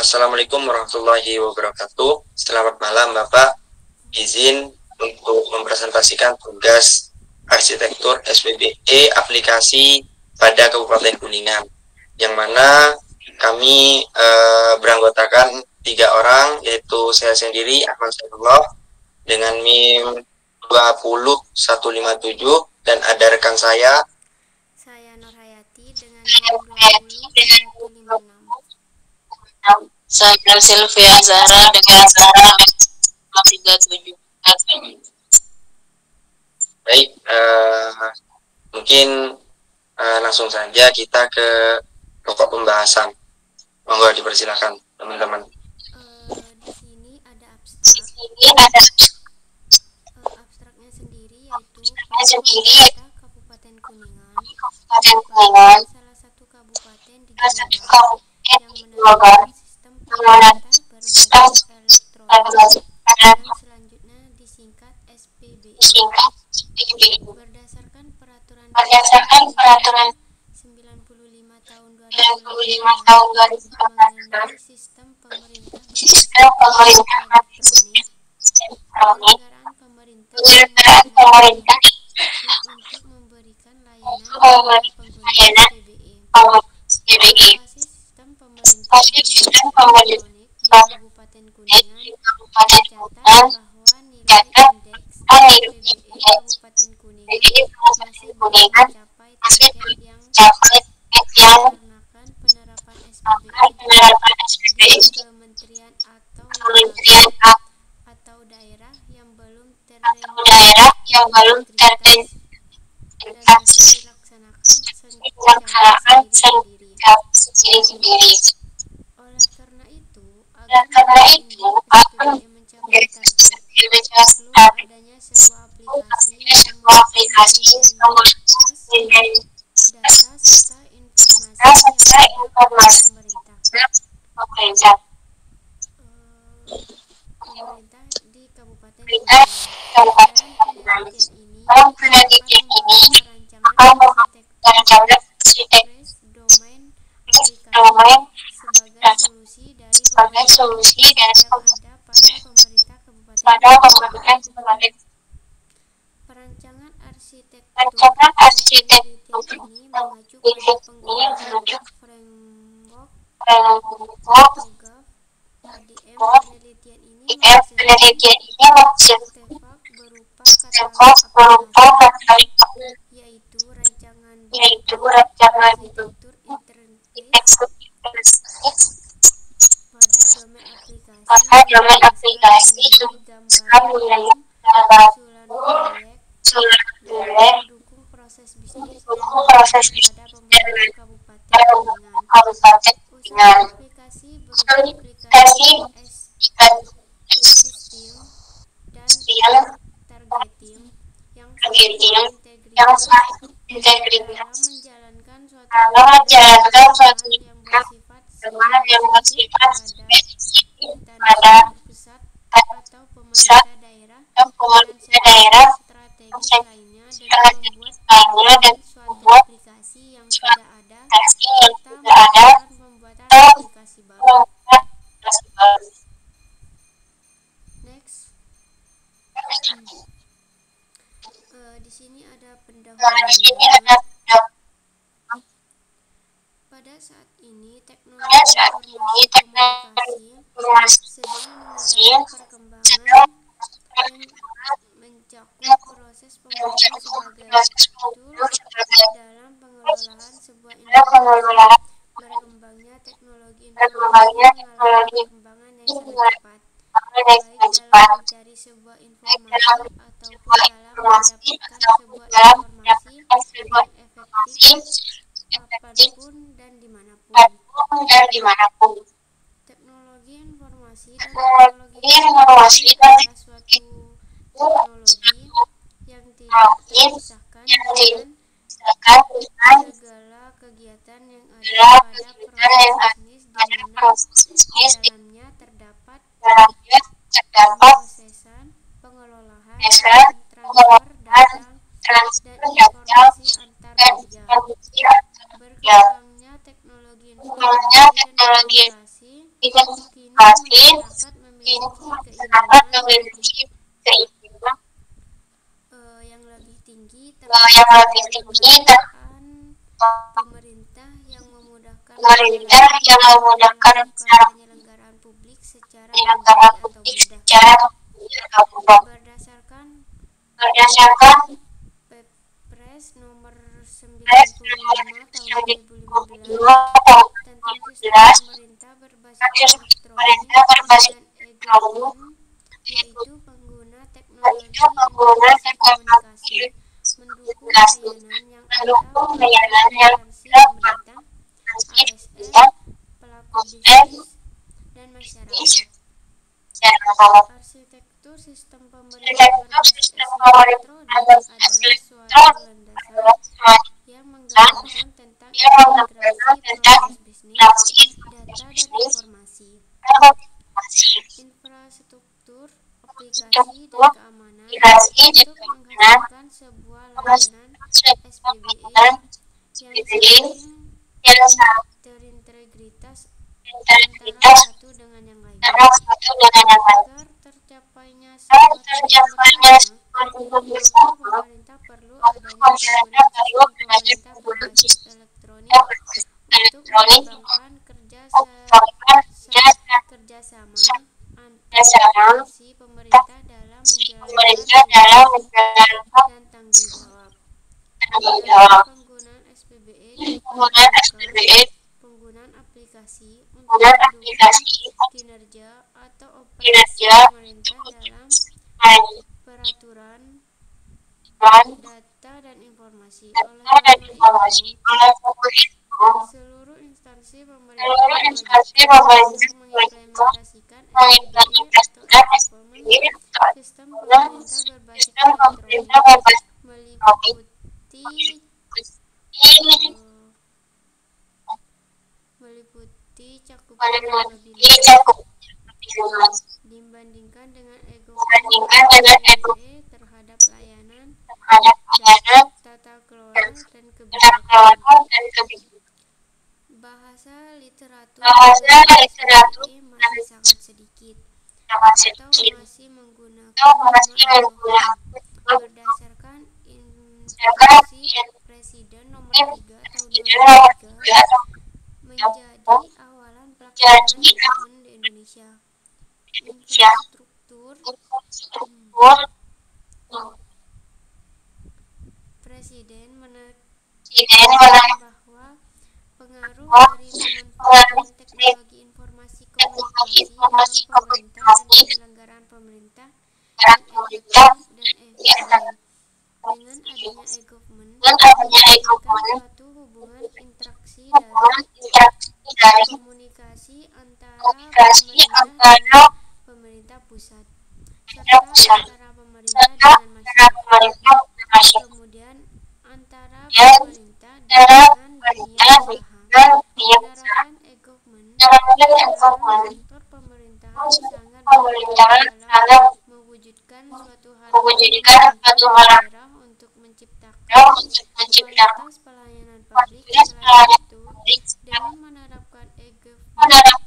Assalamualaikum warahmatullahi wabarakatuh. Selamat malam Bapak. Izin untuk mempresentasikan tugas arsitektur SPBE aplikasi pada Kabupaten Kuningan, yang mana kami beranggotakan 3 orang, yaitu saya sendiri Ahmad Saifullah dengan NIM 20157, dan ada rekan saya Nurhayati dengan NIM 20156. Saya Sylvia Zahra dengan 37. Baik, mungkin langsung saja kita ke pokok pembahasan. Monggo dipersilakan teman-teman. Di sini ada abstrak. Abstraknya sendiri yaitu pemerintah Kabupaten Kuningan merupakan salah satu kabupaten di Jawa Barat yang menerapkan sistem pemerintah berbasis elektronik yang selanjutnya disingkat SPBE. Berdasarkan peraturan Presiden 95 tahun 2005 mengenai sistem pemerintah berbasis elektronik, penyelenggaraan pemerintah menyediakan untuk memberikan layanan kepada pengguna SPBE. Inovasi sistem pemerintah berbasis elektronik di Kabupaten Kuningan mencatat bahwa nilai indeks SPBE Kabupaten Kuningan masih belum mencapai target yang dikarenakan penerapan SPBE di kementerian atau lembaga atau daerah yang belum terintegrasi dan masih dilaksanakan secara sendiri-sendiri. Oleh karena itu, agar nilai indeks SPBE mencapai target, perlu adanya sebuah aplikasi yang memfasilitasi data serta informasi yang ada pada pemerintah di Kabupaten Kuningan. Dalam penelitian ini akan membahas perancangan arsitektur domain aplikasi sebagai solusi dari problematika yang ada pada pemerintah Kabupaten Kuningan. Perancangan arsitektur penelitian ini mengacu pada penggunaan framework TOGAF ADM. Penelitian ini menghasilkan artefak berupa katalog aplikasi, yaitu rancangan arsitektur interface pada domain aplikasi dengan gambaran umum, usulan proyek, dan mendukung proses bisnis dan layanan pada pemerintah Kabupaten Kuningan. Usulan aplikasi berupa aplikasi existing dan targeting yang semakin integritas dalam menjalankan suatu program yang bersifat spesifik terhadap instansi pusat atau pemerintah daerah dan strategi lainnya, dengan membuat pengembangan suatu aplikasi yang sudah ada serta melakukan pembuatan aplikasi baru. Next. Di sini ada pendahuluan. Pada saat ini, teknologi informasi komunikasi sedang mengalami perkembangan dan mencakup proses penggunaan sebagai tools dalam pengelolaan sebuah informasi. Berkembangnya teknologi informasi mengalami perkembangan yang sangat cepat, baik dalam mencari sebuah informasi ataupun dalam mendapatkan sebuah informasi yang efektif kapanpun dan dimanapun. Teknologi informasi dan teknologi komunikasi adalah suatu teknologi yang tidak terpisahkan dengan segala kegiatan yang ada pada proses bisnis, di mana di dalamnya terdapat pemrosesan, pengelolaan, transfer data, dan informasi antar media. Berkembangnya teknologi informasi dan komunikasi Kini masyarakat memiliki keinginan yang lebih tinggi terhadap penyelenggaraan pemerintah yang memudahkan masyarakat melakukan penyelenggaraan publik secara mandiri atau mudah. Berdasarkan Perpres nomor 95 tahun 2015 tentang sistem pemerintah berbasis elektronik dan e-government, yaitu pengguna teknologi informasi komunikasi mendukung layanan yang ada melalui instansi pemerintah, ASN, pelaku bisnis, dan masyarakat. Arsitektur sistem pemerintah berbasis elektronik adalah suatu landasan yang menggambarkan tentang integrasi proses bisnis, data, dan informasi, infrastruktur, aplikasi, dan keamanan untuk menghasilkan sebuah layanan SPBE yang saling terintegritas antara satu dengan yang lainnya. Agar tercapainya sebuah tujuan bersama, maka pemerintah perlu adanya penggunaan sistem pemerintah berbasis elektronik untuk mengembangkan kerjasama antar institusi pemerintah dalam menjalankan fungsi dan tanggung jawab. Dalam penggunaan SPBE diperlukan penggunaan aplikasi untuk mendukung kinerja atau operasi pemerintah dalam peraturan, data, dan informasi. Oleh karena itu, seluruh instansi pemerintah diwajibkan untuk mengimplementasikan SPBE atau e-government, sistem pemerintah berbasis elektronik, meliputi cakupan yang lebih luas dibandingkan dengan e-government SPBE terhadap layanan, tata kelola, dan kebijakan. Bahasa literatur dalam SPBE masih sangat sedikit atau masih menggunakan nama e-government. Berdasarkan Instruksi Presiden nomor 3 tahun 2003 menjadi awalan pelaksanaan e-government di Indonesia. Infrastruktur Presiden menekankan bahwa pengaruh dari pemanfaatan teknologi informasi komunikasi dalam pemerintah dan penyelenggaraan pemerintah yang efektif dan efisien. Dengan adanya e-government memungkinkan suatu hubungan interaksi dari komunikasi antara pemerintah dengan pemerintah pusat serta antara pemerintah dengan masyarakat, kemudian antara pemerintah dengan dunia usaha. Penerapan e-government dalam sektor pemerintahan sangat berperan dalam mewujudkan suatu hal yang membantu daerah untuk menciptakan kualitas pelayanan publik. Selain itu, dengan menerapkan e-government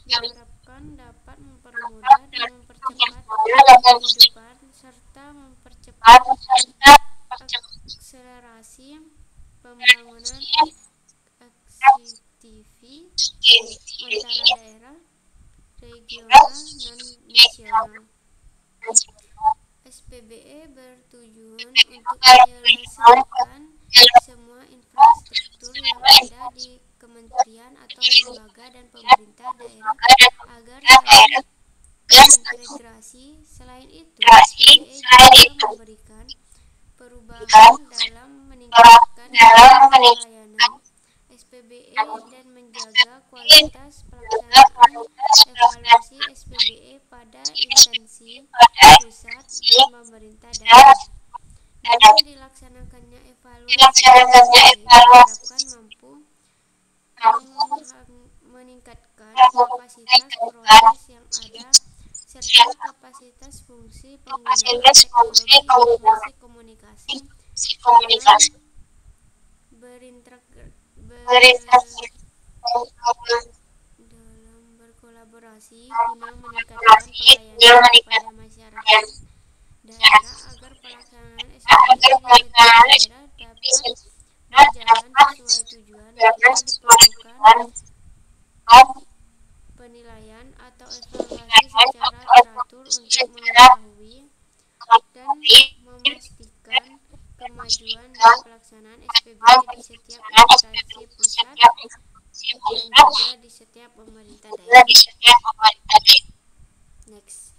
diharapkan dapat mempermudah dan mempercepat kehidupan serta mempercepat akselerasi pembangunan aksesif antara daerah, regional, dan nasional. SPBE bertujuan untuk menyelesaikan semua infrastruktur yang ada di kementerian atau lembaga dan pemerintah daerah agar saling terintegrasi. Selain itu, SPBE juga memberikan perubahan dalam meningkatkan pelayanan SPBE dan menjaga kualitas pelaksanaan. Evaluasi SPBE pada instansi pusat dan pemerintah daerah. Dengan dilaksanakannya evaluasi SPBE diharapkan mampu meningkatkan kapasitas proses yang ada serta kapasitas fungsi penggunaan teknologi informasi komunikasi dalam berkolaborasi evaluasi guna meningkatkan pelayanan kepada masyarakat daerah agar pelaksanaan SPBE di setiap daerah dapat berjalan sesuai tujuan. Maka diperlukan penilaian atau evaluasi secara teratur untuk mengetahui dan memastikan kemajuan dan pelaksanaan SPBE di setiap instansi pusat dan juga di setiap pemerintah daerah. Next.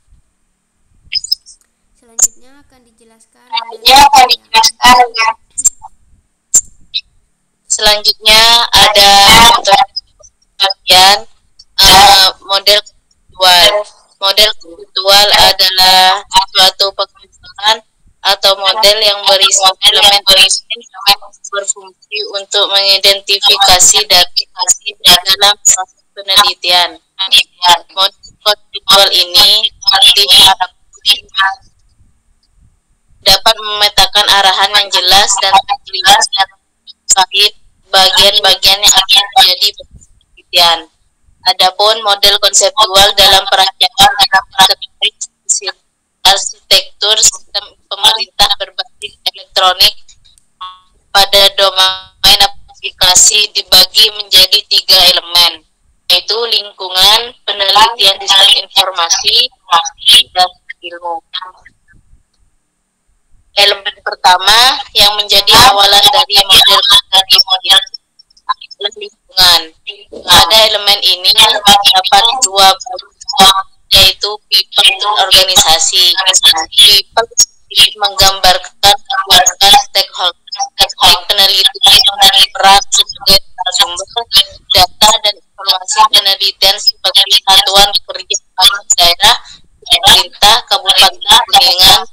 Selanjutnya akan dijelaskan Selanjutnya ada bagian model konseptual. Model konseptual adalah suatu pengembangan atau model yang berisi elemen berfungsi untuk mengidentifikasi data dalam proses penelitian. Model konseptual ini diharapkan dapat memetakan arahan yang jelas dan terlihat terkait bagian-bagian yang akan menjadi penelitian. Adapun model konseptual dalam perancangan arsitektur sistem pemerintah berbasis elektronik pada domain aplikasi dibagi menjadi 3 elemen, yaitu lingkungan, penelitian sistem informasi, dan ilmu. Elemen pertama yang menjadi awalan dari model adalah lingkungan. Pada elemen ini terdapat 2 bagian, yaitu people organisasi. People menggambarkan stakeholder penelitian peran sebagai sumber data dan informasi penelitian sebagai satuan kerja daerah, pemerintah, kabupaten, Kuningan,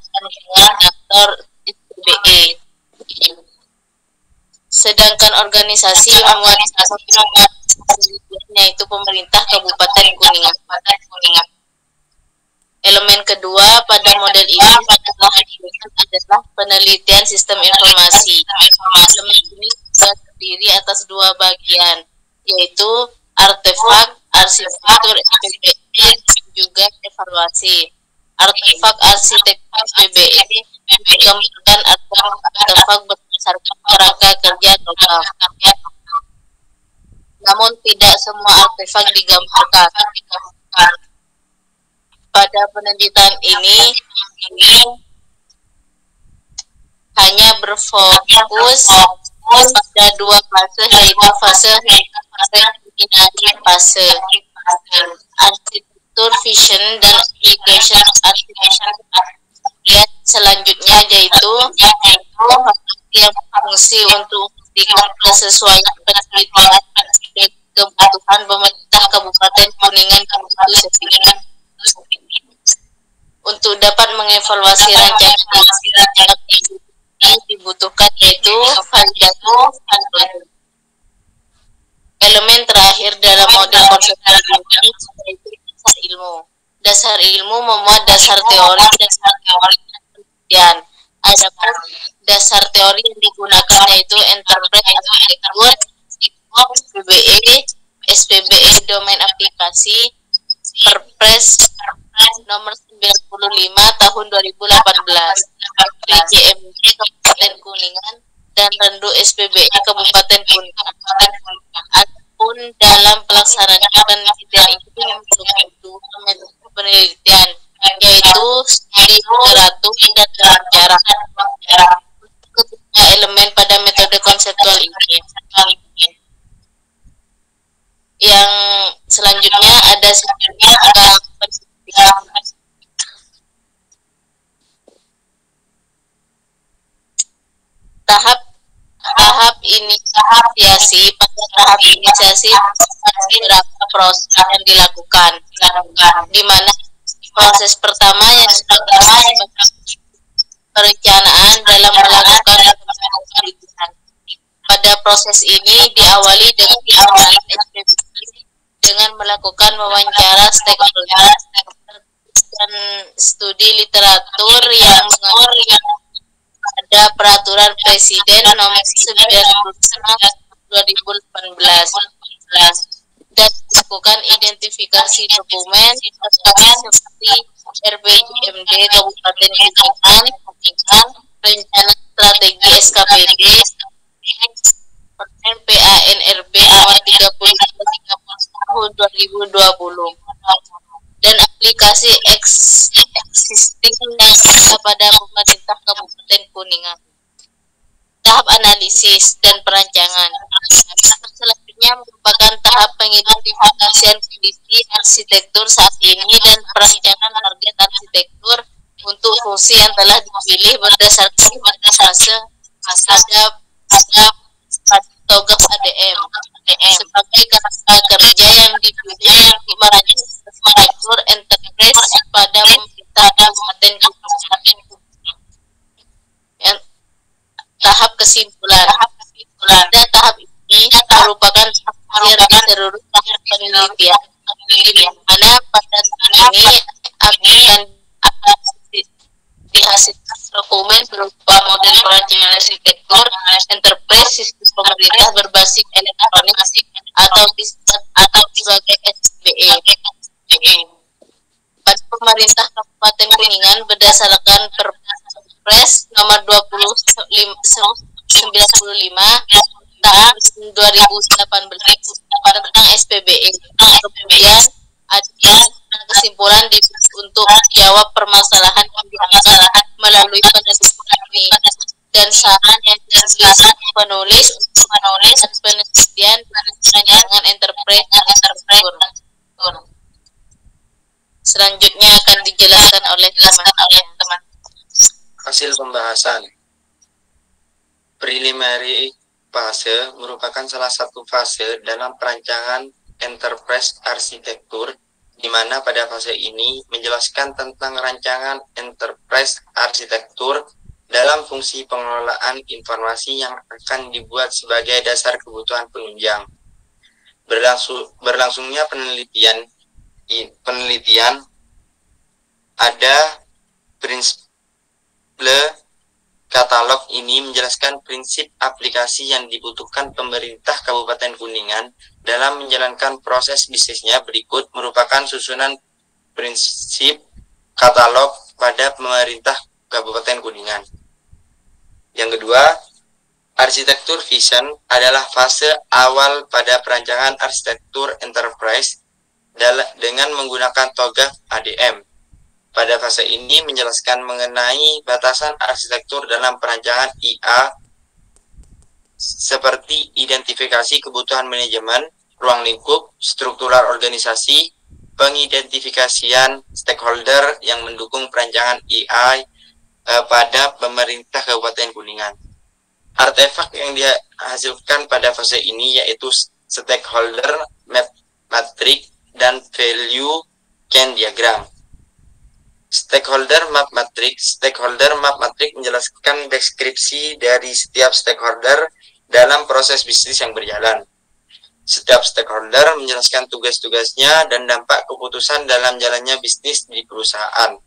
dan aktor SPBE. Sedangkan organisasi memuat yaitu pemerintah Kabupaten Kuningan. Elemen kedua pada model ini adalah penelitian sistem informasi. Elemen ini terdiri atas 2 bagian, yaitu artefak, arsitektur SPBE, dan juga evaluasi. Artefak arsitektur SPBE menggambarkan artefak berdasarkan kerangka kerja logam. Namun tidak semua artefak digambarkan. Pada penelitian ini hanya berfokus pada 2 fase, yaitu fase fase arsitektur vision dan application architecture. Selanjutnya yaitu yang berfungsi untuk memastikan kesesuaian penelitian dan kebutuhan pemerintah Kabupaten Kuningan untuk dapat mengevaluasi rancangan yang dibutuhkan, yaitu validasi. Elemen terakhir dalam model konseptual ini yaitu dasar ilmu. Dasar ilmu memuat dasar teori penelitian. Adapun dasar teori yang digunakan yaitu enterprise arsitektur, SPBE domain aplikasi, Perpres nomor 95 tahun 2018, PJMD Kabupaten Kuningan, dan Rendu SPBE Kabupaten Kuningan. Adapun dalam pelaksanaan penelitian ini memerlukan 2 metode penelitian, yaitu studi literatur dan wawancara. Ketiga elemen pada metode konseptual ini. Yang selanjutnya ada tahap inisiasi. Pada tahap inisiasi beberapa proses yang dilakukan, di mana proses pertama yang dilakukan perencanaan dalam melakukan penelitian. Pada proses ini diawali dengan melakukan wawancara stakeholder dan studi literatur yang ada peraturan Presiden nomor 95 2018. dan melakukan identifikasi dokumen seperti RPJMD Kabupaten Kuningan, Rencana Strategi SKPD, PANRB nomor 30 tahun 2020, dan aplikasi existing yang ada pada pemerintah Kabupaten Kuningan. Tahap analisis dan perancangan. Tahap selanjutnya merupakan tahap pengidentifikasian kondisi arsitektur saat ini dan perancangan target arsitektur untuk fungsi yang telah dipilih berdasarkan pada tugas ADM sebagai kerja yang dipilih untuk merancang arsitektur enterprise pada pemerintah Kabupaten. Tahap kesimpulan. Pada tahap ini merupakan akhir seluruh tahap penelitian, di mana pada tahap ini akan dihasilkan dokumen berupa model perancangan arsitektur enterprise sistem pemerintah berbasis elektronik atau sebagai SPBE. Pada pemerintah Kabupaten Kuningan berdasarkan Perpres nomor 95 tahun 2018 tentang SPBE. Kemudian ada kesimpulan untuk menjawab permasalahan yang diangkat melalui penelitian ini dan saran yang diberikan penulis dan penelitian perancangan enterprise dan arsitektur. Selanjutnya akan dijelaskan oleh teman-teman. Hasil pembahasan. Preliminary fase merupakan salah satu fase dalam perancangan enterprise arsitektur, di mana pada fase ini menjelaskan tentang rancangan enterprise arsitektur dalam fungsi pengelolaan informasi yang akan dibuat sebagai dasar kebutuhan penunjang. Berlangsungnya penelitian ada prinsip katalog ini menjelaskan prinsip aplikasi yang dibutuhkan pemerintah Kabupaten Kuningan dalam menjalankan proses bisnisnya. Berikut merupakan susunan prinsip katalog pada pemerintah Kabupaten Kuningan. Yang kedua, arsitektur vision adalah fase awal pada perancangan arsitektur enterprise dengan menggunakan TOGAF ADM. Pada fase ini menjelaskan mengenai batasan arsitektur dalam perancangan IA seperti identifikasi kebutuhan manajemen, ruang lingkup, struktural organisasi, pengidentifikasian stakeholder yang mendukung perancangan IA pada pemerintah Kabupaten Kuningan. Artefak yang dihasilkan pada fase ini yaitu stakeholder map matrix dan value chain diagram. Stakeholder map matrix menjelaskan deskripsi dari setiap stakeholder dalam proses bisnis yang berjalan. Setiap stakeholder menjelaskan tugas-tugasnya dan dampak keputusan dalam jalannya bisnis di perusahaan.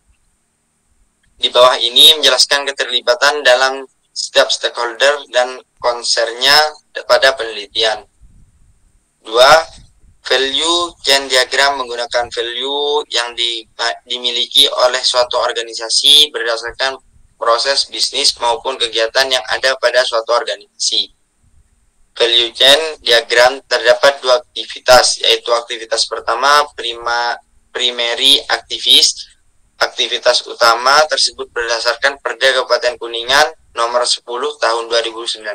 Di bawah ini menjelaskan keterlibatan dalam setiap stakeholder dan konsernya pada penelitian. 2. Value chain diagram menggunakan value yang dimiliki oleh suatu organisasi berdasarkan proses bisnis maupun kegiatan yang ada pada suatu organisasi. Value chain diagram terdapat dua aktivitas, yaitu aktivitas pertama primary activist. Aktivitas utama tersebut berdasarkan Perda Kabupaten Kuningan nomor 10 tahun 2019.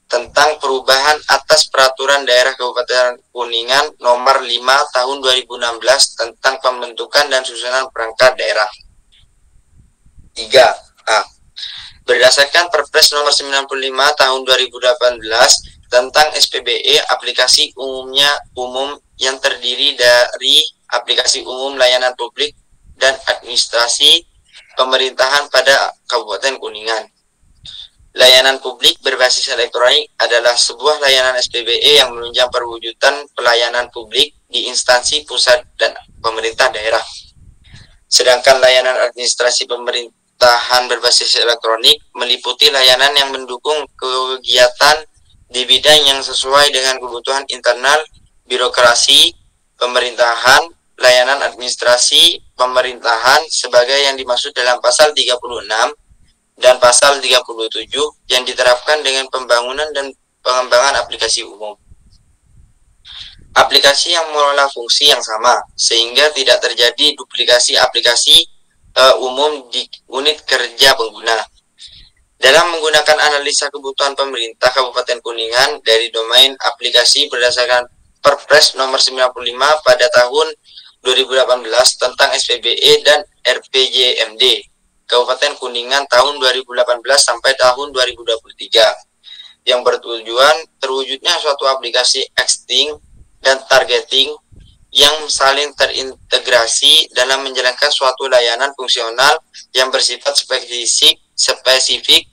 Tentang perubahan atas peraturan daerah Kabupaten Kuningan nomor 5 tahun 2016 tentang pembentukan dan susunan perangkat daerah. 3. Berdasarkan Perpres nomor 95 tahun 2018 tentang SPBE, aplikasi umum yang terdiri dari aplikasi umum layanan publik dan administrasi pemerintahan pada Kabupaten Kuningan. Layanan publik berbasis elektronik adalah sebuah layanan SPBE yang menunjang perwujudan pelayanan publik di instansi pusat dan pemerintah daerah. Sedangkan layanan administrasi pemerintahan berbasis elektronik meliputi layanan yang mendukung kegiatan di bidang yang sesuai dengan kebutuhan internal birokrasi, pemerintahan, layanan administrasi, pemerintahan sebagai yang dimaksud dalam pasal 36 dan pasal 37 yang diterapkan dengan pembangunan dan pengembangan aplikasi umum. Aplikasi yang mengelola fungsi yang sama sehingga tidak terjadi duplikasi aplikasi umum di unit kerja pengguna. Dalam menggunakan analisa kebutuhan pemerintah Kabupaten Kuningan dari domain aplikasi berdasarkan Perpres nomor 95 pada tahun 2018 tentang SPBE dan RPJMD Kabupaten Kuningan tahun 2018 sampai tahun 2023 yang bertujuan terwujudnya suatu aplikasi existing dan targeting yang saling terintegrasi dalam menjalankan suatu layanan fungsional yang bersifat spesifik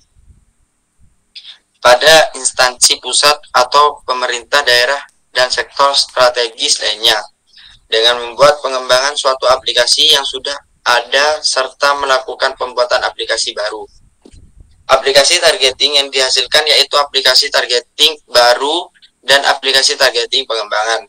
pada instansi pusat atau pemerintah daerah dan sektor strategis lainnya dengan membuat pengembangan suatu aplikasi yang sudah ada serta melakukan pembuatan aplikasi baru. Aplikasi targeting yang dihasilkan yaitu aplikasi targeting baru dan aplikasi targeting pengembangan.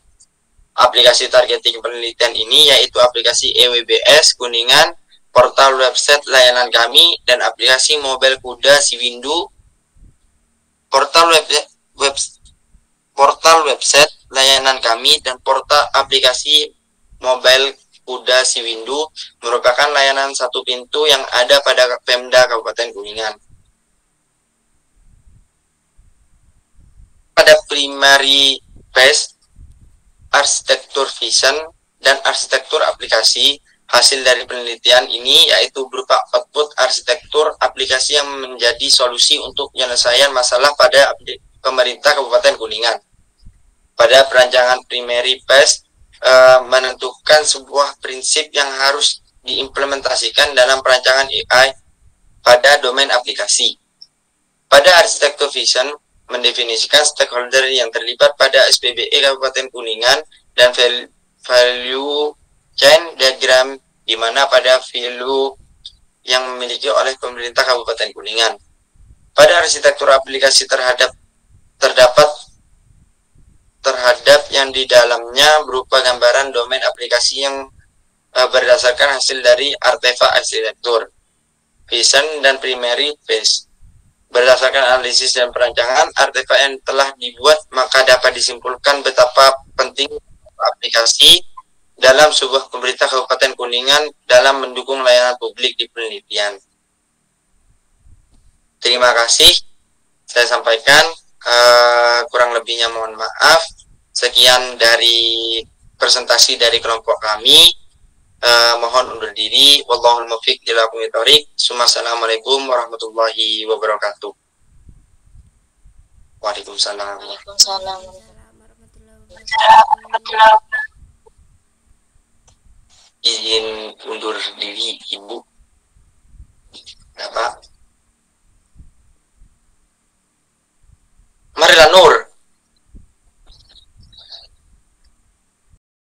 Aplikasi targeting penelitian ini yaitu aplikasi EWBS Kuningan, portal website layanan kami, dan aplikasi mobile kuda Siwindu. Portal website layanan kami dan portal aplikasi mobile kuda Siwindu merupakan layanan satu pintu yang ada pada Pemda Kabupaten Kuningan. Pada primary phase, arsitektur vision dan arsitektur aplikasi, hasil dari penelitian ini yaitu berupa output arsitektur aplikasi yang menjadi solusi untuk penyelesaian masalah pada pemerintah Kabupaten Kuningan. Pada perancangan primary phase menentukan sebuah prinsip yang harus diimplementasikan dalam perancangan AI pada domain aplikasi. Pada arsitektur vision mendefinisikan stakeholder yang terlibat pada SPBE Kabupaten Kuningan dan value chain diagram di mana pada value yang memiliki oleh pemerintah Kabupaten Kuningan. Pada arsitektur aplikasi terhadap yang di dalamnya berupa gambaran domain aplikasi yang berdasarkan hasil dari artefak arsitektur, vision dan primary phase. Berdasarkan analisis dan perancangan artefak yang telah dibuat, maka dapat disimpulkan betapa penting aplikasi dalam sebuah pemerintah Kabupaten Kuningan dalam mendukung layanan publik di penelitian. Terima kasih, saya sampaikan, kurang lebihnya mohon maaf. Sekian dari presentasi dari kelompok kami. Mohon undur diri. Wallahul muwaffiq ila aqwamit thoriq. Assalamualaikum warahmatullahi wabarakatuh. Waalaikumsalam. Waalaikumsalam. Waalaikumsalam warahmatullahi wabarakatuh.